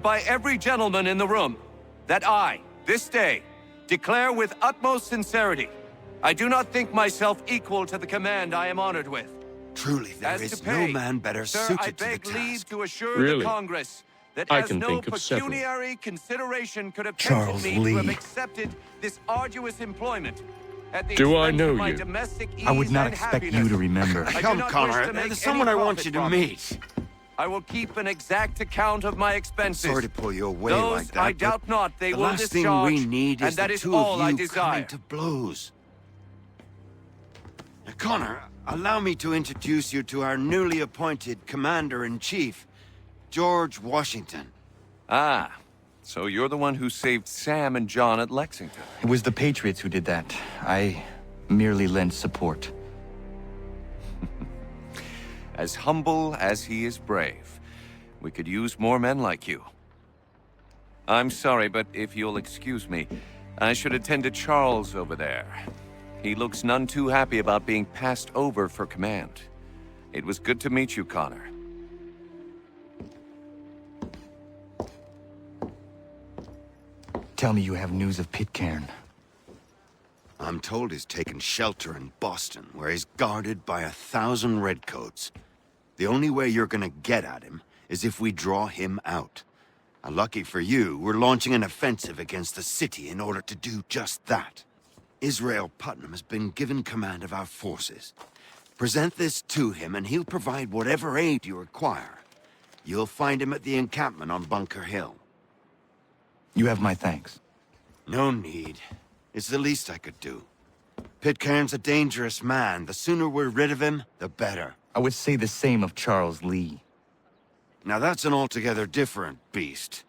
by every gentleman in the room that I, this day, declare with utmost sincerity, I do not think myself equal to the command I am honored with. Truly, there As is to pay, no man better sir, suited I to the beg leave task. to assure Really? the Congress that I as can no think of several. pecuniary consideration could have Charles tempted me to have Lee. accepted this arduous employment at the Do I expense know of my you? domestic ease I would not and expect you happiness. to remember. I do Come, not Connor, wish to make there's someone any I want profit you to from it. meet. I will keep an exact account of my expenses. Sorry to pull you away Those, like that, I but doubt not they the will last discharge, thing we need and is that the is two all of I you desire. coming to blows. Now, Connor, allow me to introduce you to our newly appointed Commander-in-Chief, George Washington. Ah, so you're the one who saved Sam and John at Lexington. It was the Patriots who did that. I merely lent support. As humble as he is brave, we could use more men like you. I'm sorry, but if you'll excuse me, I should attend to Charles over there. He looks none too happy about being passed over for command. It was good to meet you, Connor. Tell me you have news of Pitcairn. I'm told he's taken shelter in Boston, where he's guarded by 1,000 redcoats. The only way you're gonna get at him is if we draw him out. And lucky for you, we're launching an offensive against the city in order to do just that. Israel Putnam has been given command of our forces. Present this to him and he'll provide whatever aid you require. You'll find him at the encampment on Bunker Hill. You have my thanks. No need. It's the least I could do. Pitcairn's a dangerous man. The sooner we're rid of him, the better. I would say the same of Charles Lee. Now that's an altogether different beast.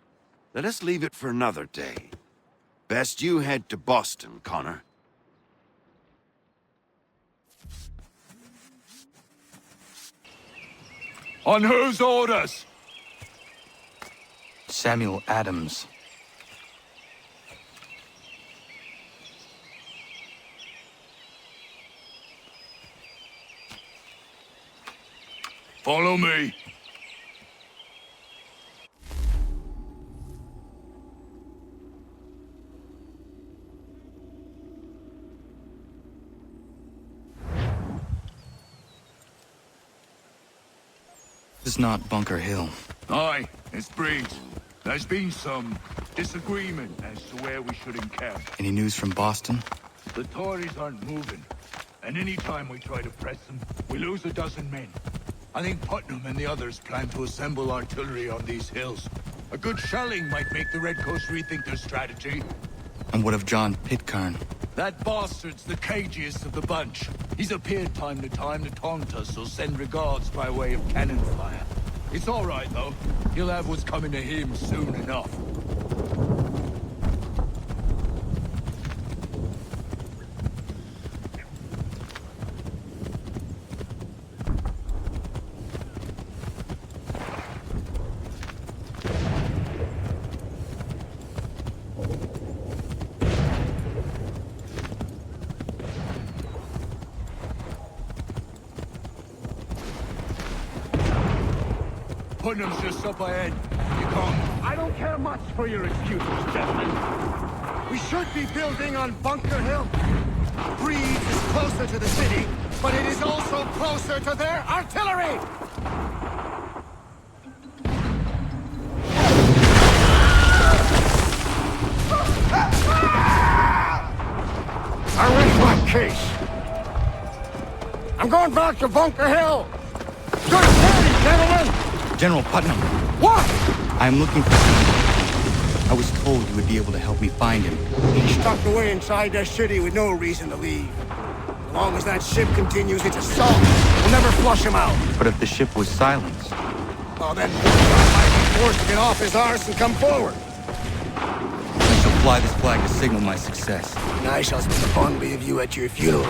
Let us leave it for another day. Best you head to Boston, Connor. On whose orders? Samuel Adams. Follow me. This is not Bunker Hill. Aye, it's Breed. There's been some disagreement as to where we should encamp. Any news from Boston? The Tories aren't moving, and any time we try to press them, we lose a dozen men. I think Putnam and the others plan to assemble artillery on these hills. A good shelling might make the Redcoats rethink their strategy. And what of John Pitcairn? That bastard's the cagiest of the bunch. He's appeared time to taunt us, or send regards by way of cannon fire. It's all right, though. He'll have what's coming to him soon enough. Putnam's just up ahead. You come. I don't care much for your excuses, gentlemen. We should be building on Bunker Hill. Breed is closer to the city, but it is also closer to their artillery! I rest my case. I'm going back to Bunker Hill. Good day, gentlemen! General Putnam. What? I am looking for him. I was told you would be able to help me find him. He's tucked away inside that city with no reason to leave. As long as that ship continues its assault, we'll never flush him out. But if the ship was silenced, Oh, then Pitcairn might be forced to get off his arse and come forward. I shall fly this flag to signal my success. And I shall speak fondly of you at your funeral.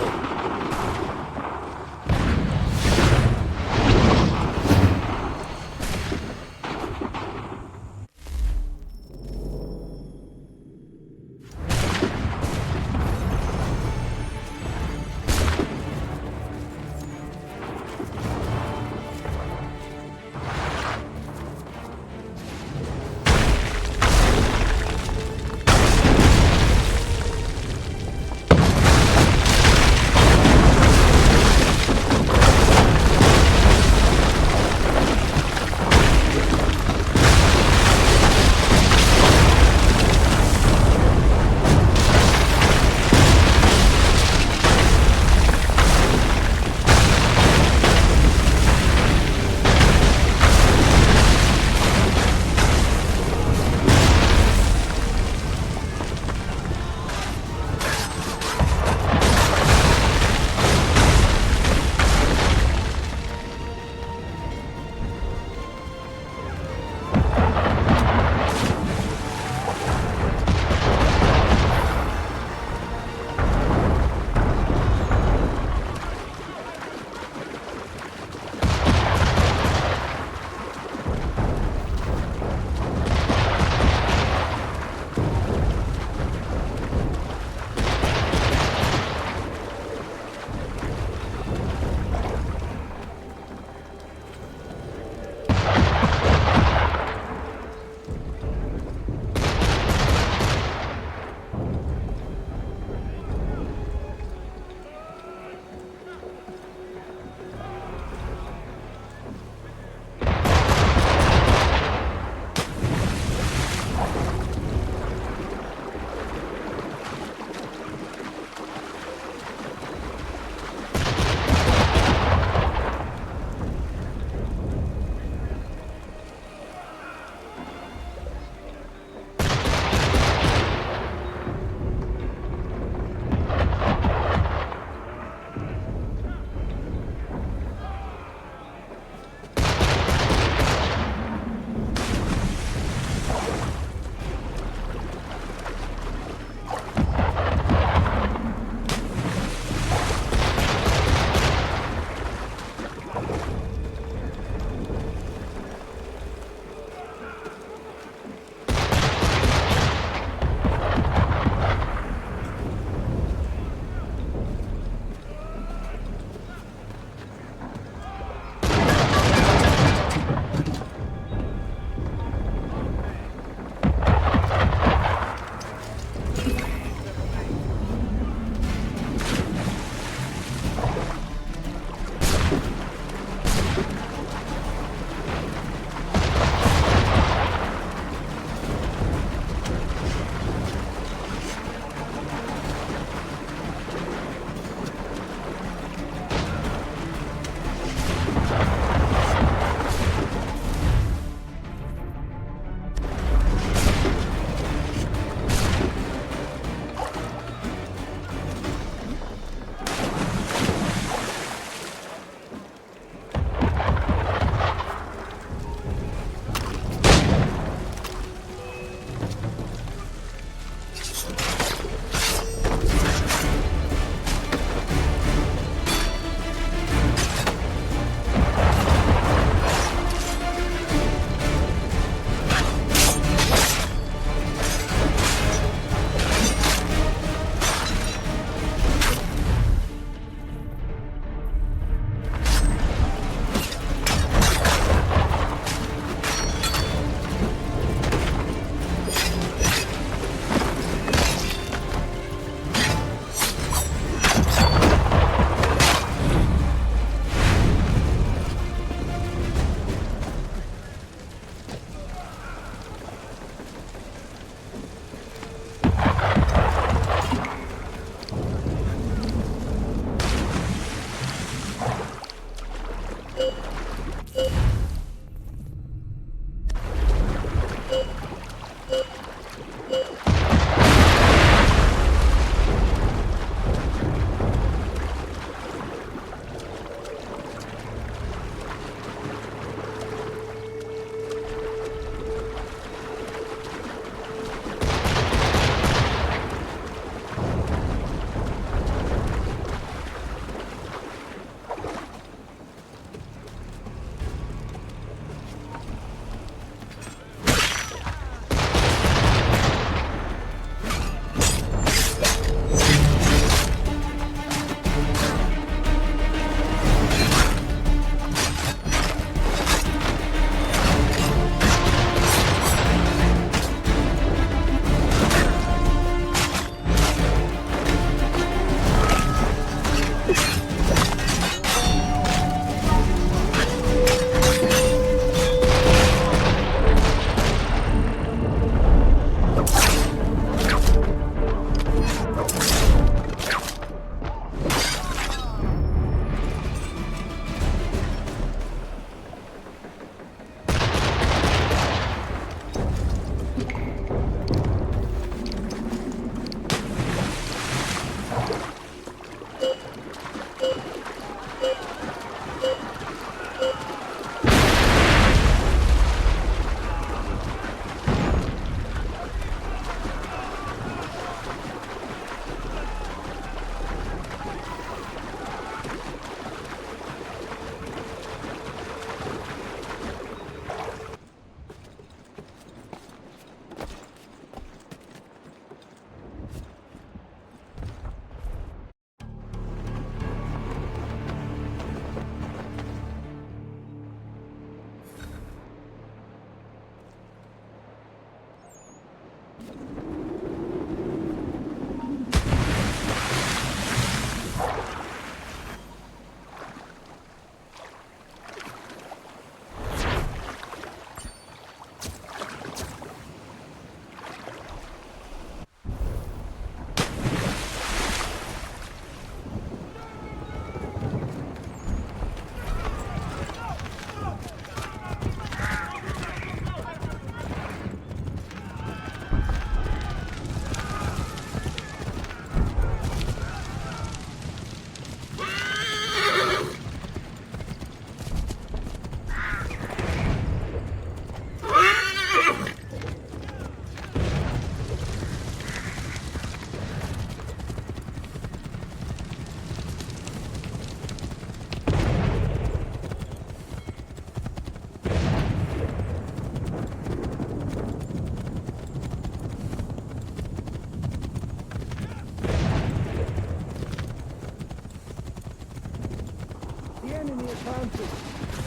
The enemy advances,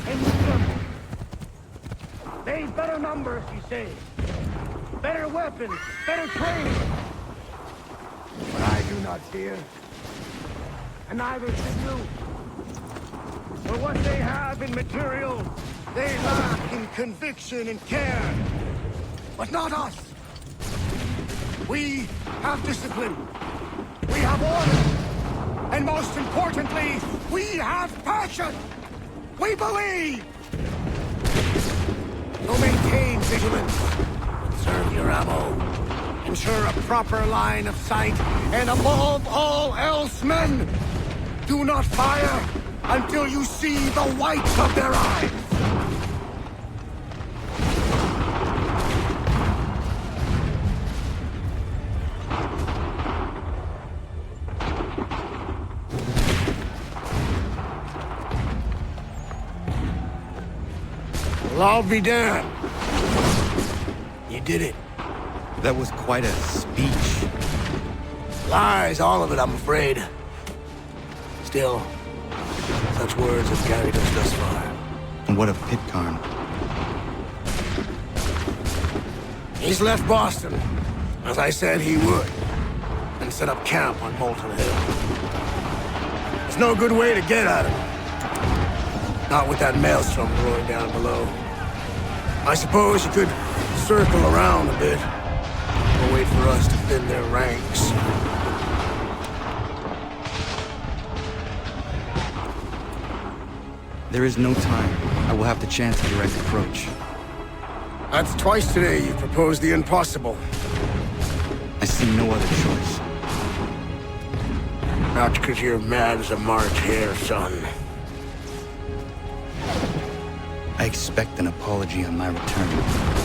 and we tremble. They've better numbers, you say. Better weapons, better training. But I do not fear. And neither should you. For what they have in material, they lack in conviction and care. But not us. We have discipline. We have order. And most importantly, we have passion! We believe! So maintain vigilance. Conserve your ammo. Ensure a proper line of sight. And above all else, men, do not fire until you see the whites of their eyes. Well, I'll be damned. You did it. That was quite a speech. Lies, all of it, I'm afraid. Still, such words have carried us thus far. And what of Pitcairn? He's left Boston, as I said he would, and set up camp on Molten Hill. There's no good way to get at him. Not with that maelstrom roaring down below. I suppose you could circle around a bit, or wait for us to thin their ranks. There is no time. I will have to chance a direct approach. That's twice today you've proposed the impossible. I see no other choice. Not because you're mad as a March hare, son. I expect an apology on my return.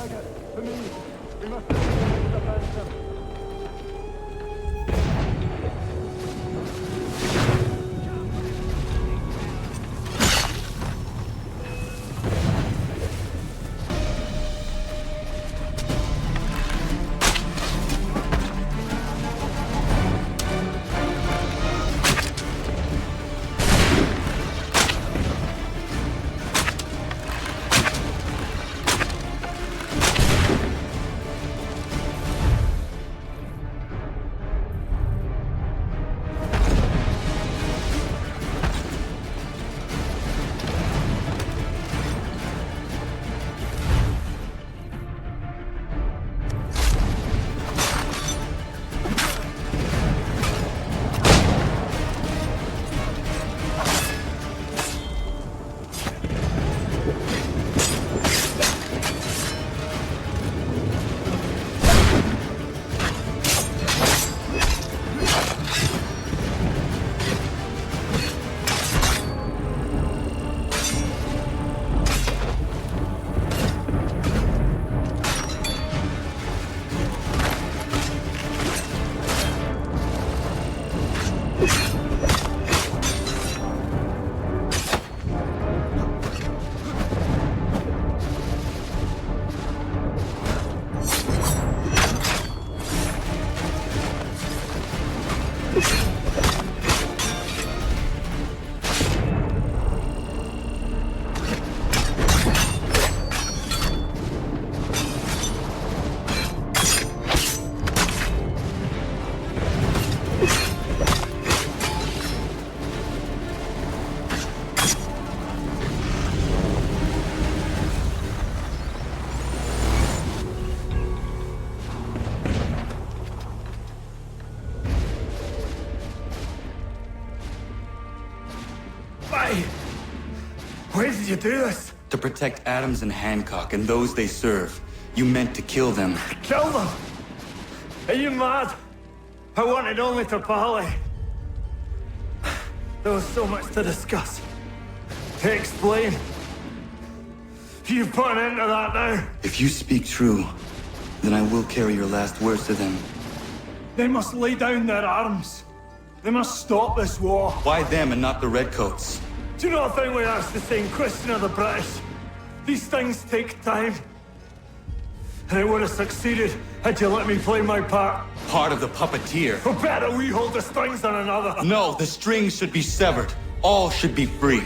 Target, to me. We must defend them. Why did you do this? To protect Adams and Hancock and those they serve. You meant to kill them. Kill them? Are you mad? I wanted only to parley. There was so much to discuss. To explain. You put an end to that now. If you speak true, then I will carry your last words to them. They must lay down their arms. They must stop this war. Why them and not the Redcoats? Do you not think we asked the same question of the British? These things take time. And it would have succeeded had you let me play my part. Part of the puppeteer. Or better, we hold the strings on another. No, the strings should be severed. All should be free.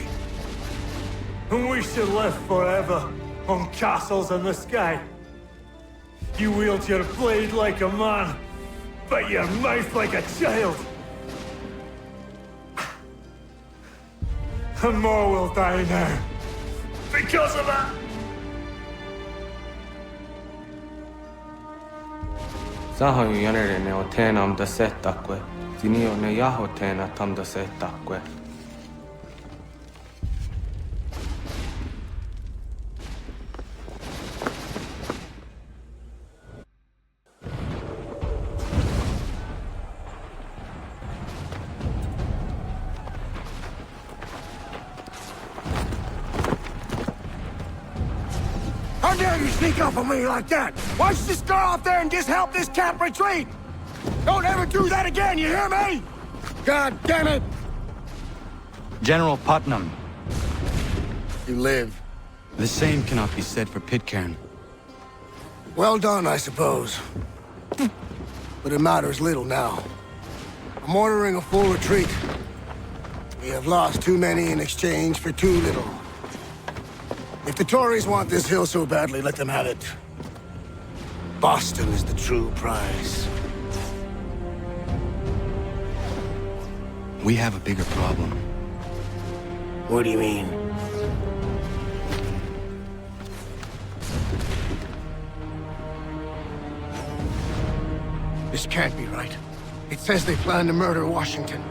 And we should live forever on castles in the sky. You wield your blade like a man, but your mouth like a child. And more will die now. Because of that! Sahoin jänerene o teenam da setakwe. Sinio ne jaho teena tam da setakwe. How dare you sneak up on me like that? Why don't you just go out there and just help this camp retreat? Don't ever do that again, you hear me? God damn it! General Putnam. You live. The same cannot be said for Pitcairn. Well done, I suppose. But it matters little now. I'm ordering a full retreat. We have lost too many in exchange for too little. If the Tories want this hill so badly, let them have it. Boston is the true prize. We have a bigger problem. What do you mean? This can't be right. It says they plan to murder Washington.